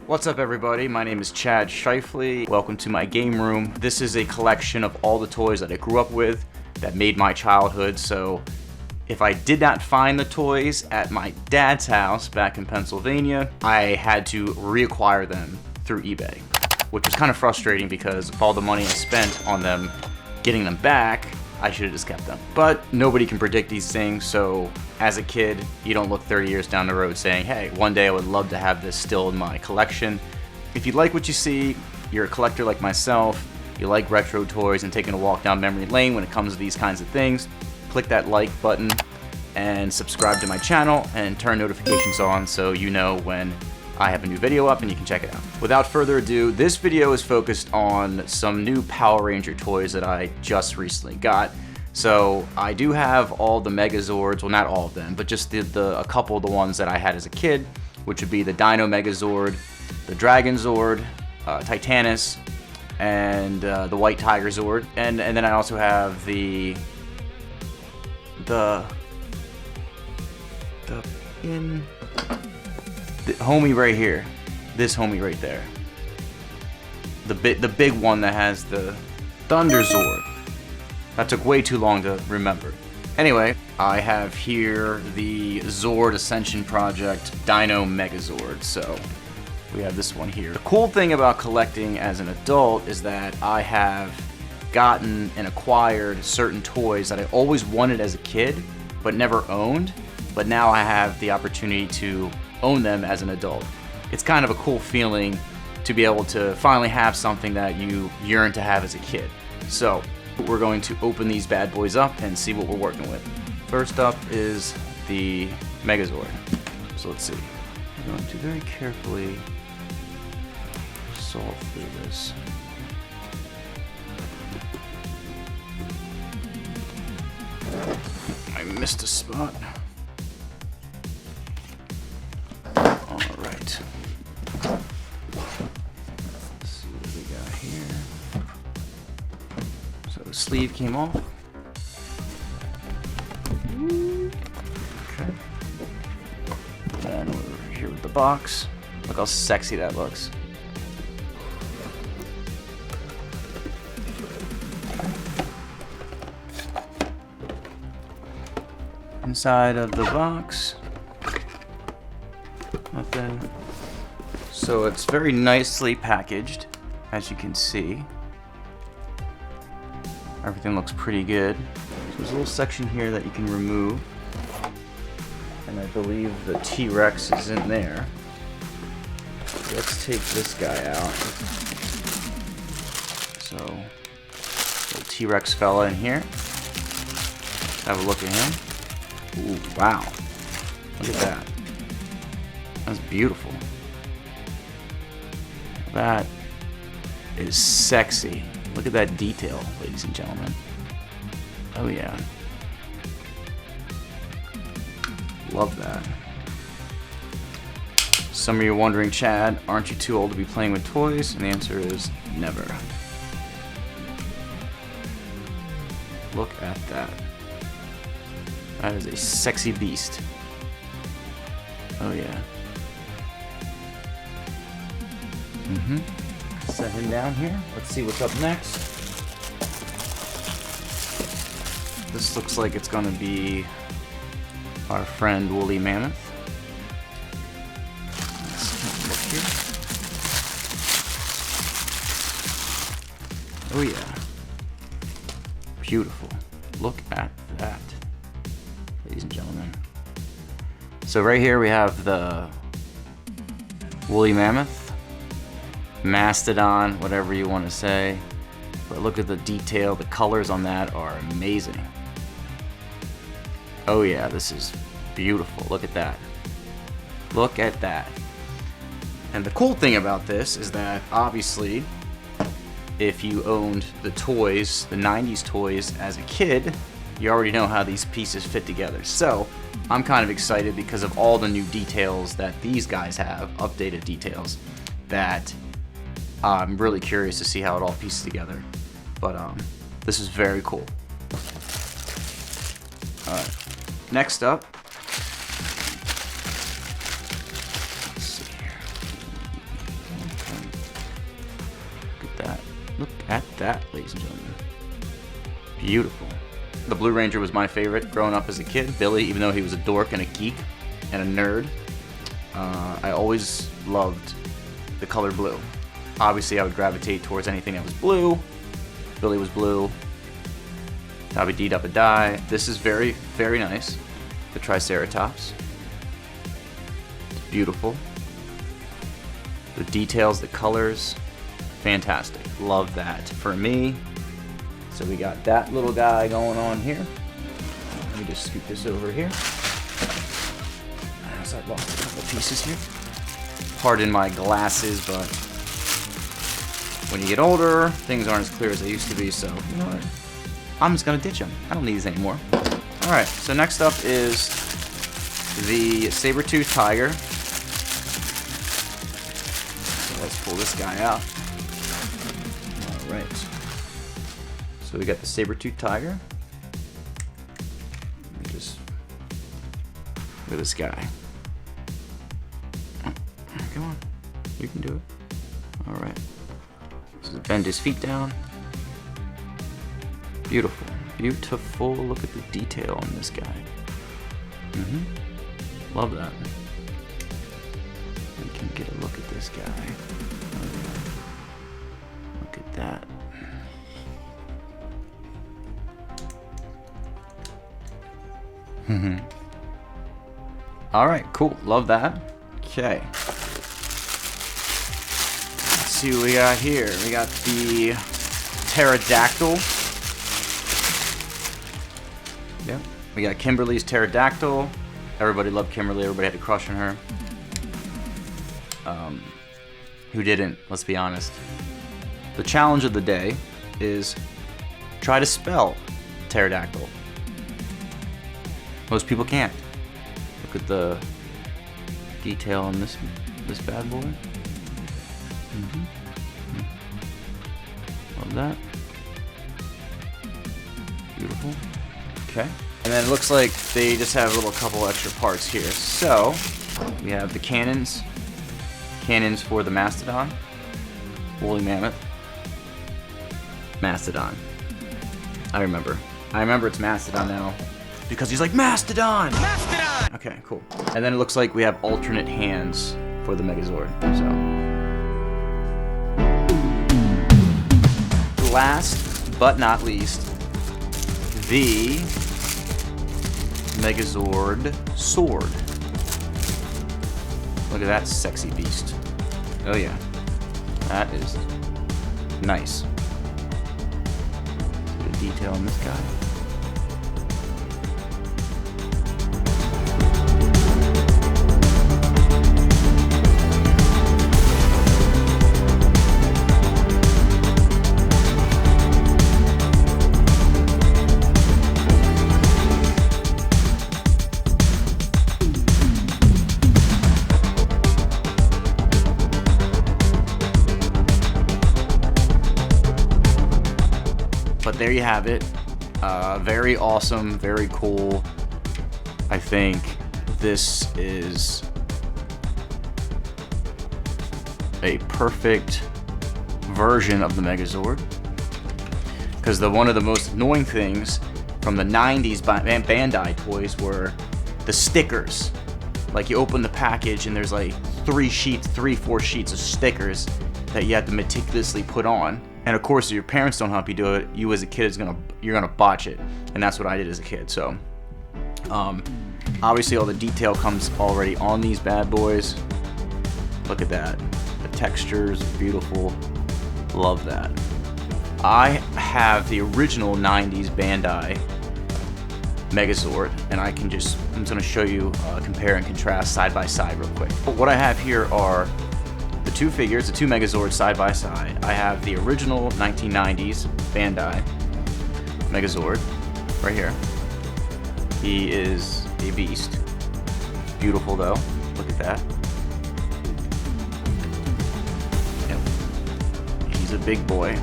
What's up everybody, my name is Chad Shifley. Welcome to my game room. This is a collection of all the toys that I grew up with that made my childhood, so if I did not find the toys at my dad's house back in Pennsylvania, I had to reacquire them through eBay, which was kind of frustrating because of all the money I spent on them getting them back, I should have just kept them. But nobody can predict these things, so as a kid, you don't look 30 years down the road saying, hey, one day I would love to have this still in my collection. If you like what you see, you're a collector like myself, you like retro toys and taking a walk down memory lane when it comes to these kinds of things, click that like button and subscribe to my channel and turn notifications on so you know when I have a new video up and you can check it out. Without further ado, this video is focused on some new Power Ranger toys that I just recently got. So I do have all the Megazords, well not all of them, but just a couple of the ones that I had as a kid, which would be the Dino Megazord, the Dragon Zord, Titanus, and the White Tiger Zord, and then I also have the homie right here, this homie right there, the big one that has the Thunder Zord. That took way too long to remember. Anyway, I have here the Zord Ascension Project Dino Megazord, so we have this one here. The cool thing about collecting as an adult is that I have gotten and acquired certain toys that I always wanted as a kid, but never owned, but now I have the opportunity to own them as an adult. It's kind of a cool feeling to be able to finally have something that you yearn to have as a kid. So we're going to open these bad boys up and see what we're working with. First up is the Megazord. So let's see. We're going to very carefully solve through this. I missed a spot. Alright. Let's see what we got here. So the sleeve came off. Okay. And we're here with the box. Look how sexy that looks. Inside of the box, nothing. So it's very nicely packaged, as you can see. Everything looks pretty good. So there's a little section here that you can remove, and I believe the T-Rex is in there. So let's take this guy out. So, little T-Rex fella in here. Have a look at him. Ooh, wow. Look at that. That's beautiful. That is sexy. Look at that detail, ladies and gentlemen. Oh yeah. Love that. Some of you are wondering, Chad, aren't you too old to be playing with toys? And the answer is never. Look at that. That is a sexy beast. Oh yeah. Set him down here. Let's see what's up next. This looks like it's gonna be our friend Woolly Mammoth. Let's have a look here. Oh yeah. Beautiful. Look at that. Ladies and gentlemen. So right here we have the Woolly Mammoth, Mastodon, whatever you want to say. But look at the detail, the colors on that are amazing. Oh yeah, this is beautiful. Look at that. Look at that. And the cool thing about this is that obviously if you owned the toys, the 90s toys as a kid, you already know how these pieces fit together. So I'm kind of excited because of all the new details that these guys have, updated details, that I'm really curious to see how it all pieces together. But this is very cool. Alright, next up, let's see here. that, ladies and gentlemen. Beautiful. The Blue Ranger was my favorite growing up as a kid. Billy, even though he was a dork and a geek and a nerd, I always loved the color blue. Obviously, I would gravitate towards anything that was blue. Billy was blue. Dabba dee dabba die. This is very, very nice. The Triceratops. It's beautiful. The details, the colors, fantastic. Love that. For me, so we got that little guy going on here. Let me just scoop this over here. So I lost a couple pieces here. Pardon my glasses, but when you get older, things aren't as clear as they used to be, so you know what? I'm just gonna ditch them. I don't need these anymore. Alright, so next up is the saber-toothed tiger. So let's pull this guy out. Alright. So we got the saber-toothed tiger. Let me just look at this guy. Come on. You can do it. Alright. So bend his feet down. Beautiful. Beautiful. Look at the detail on this guy. Love that. We can get a look at this guy. Look at that. Alright, cool. Love that. Okay. Let's see what we got here. We got the pterodactyl. Yep. We got Kimberly's pterodactyl. Everybody loved Kimberly. Everybody had a crush on her. Who didn't? Let's be honest. The challenge of the day is try to spell pterodactyl. Most people can't. Look at the detail on this bad boy. Love that. Beautiful. Okay. And then it looks like they just have a little couple extra parts here. So we have the cannons. Cannons for the mastodon. Woolly mammoth. Mastodon. I remember it's mastodon now. Because he's like, Mastodon! Mastodon! Okay, cool. And then it looks like we have alternate hands for the Megazord. So last but not least, the Megazord sword. Look at that sexy beast. Oh yeah. That is nice. Look at the detail on this guy. But there you have it. Very awesome, very cool. I think this is a perfect version of the Megazord. Because one of the most annoying things from the 90s Bandai toys were the stickers. Like you open the package and there's like 4 sheets of stickers that you have to meticulously put on. And of course, if your parents don't help you do it, you as a kid you're gonna botch it, and that's what I did as a kid. So, obviously, all the detail comes already on these bad boys. Look at that, the textures, beautiful. Love that. I have the original '90s Bandai Megazord, and I'm just gonna show you compare and contrast side by side real quick. What I have here are the two figures, the two Megazords side by side. I have the original 1990s Bandai Megazord right here. He is a beast. Beautiful though. Look at that. Yep. He's a big boy.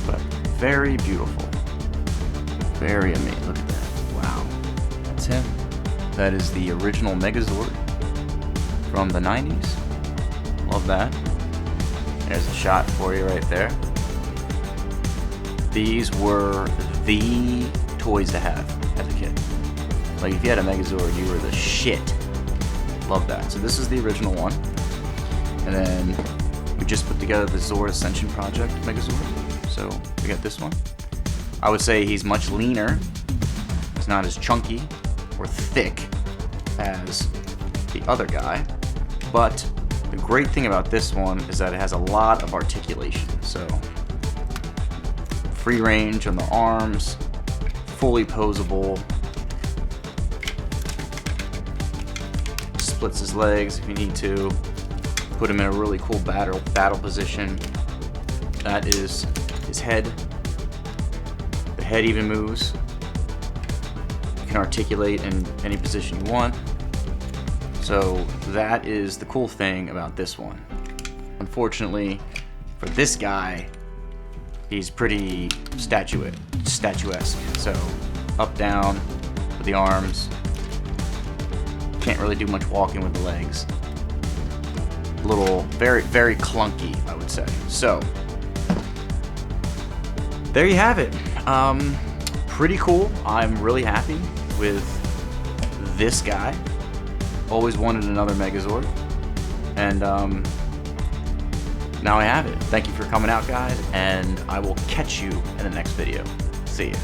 But very beautiful. Very amazing. Look at that. Wow. That's him. That is the original Megazord from the 90s. Love that. There's a shot for you right there. These were the toys to have as a kid. Like, if you had a Megazord, you were the shit. Love that. So this is the original one. And then we just put together the Zord Ascension project Megazord. So we got this one. I would say he's much leaner. He's not as chunky or thick as the other guy. But the great thing about this one is that it has a lot of articulation. So free range on the arms, fully posable. Splits his legs if you need to. Put him in a really cool battle position. That is his head. The head even moves. You can articulate in any position you want. So that is the cool thing about this one. Unfortunately, for this guy, he's pretty statuesque. So up, down with the arms. Can't really do much walking with the legs. A little, very clunky, I would say. So there you have it. Pretty cool. I'm really happy with this guy. Always wanted another Megazord, and now I have it. Thank you for coming out, guys, and I will catch you in the next video. See ya.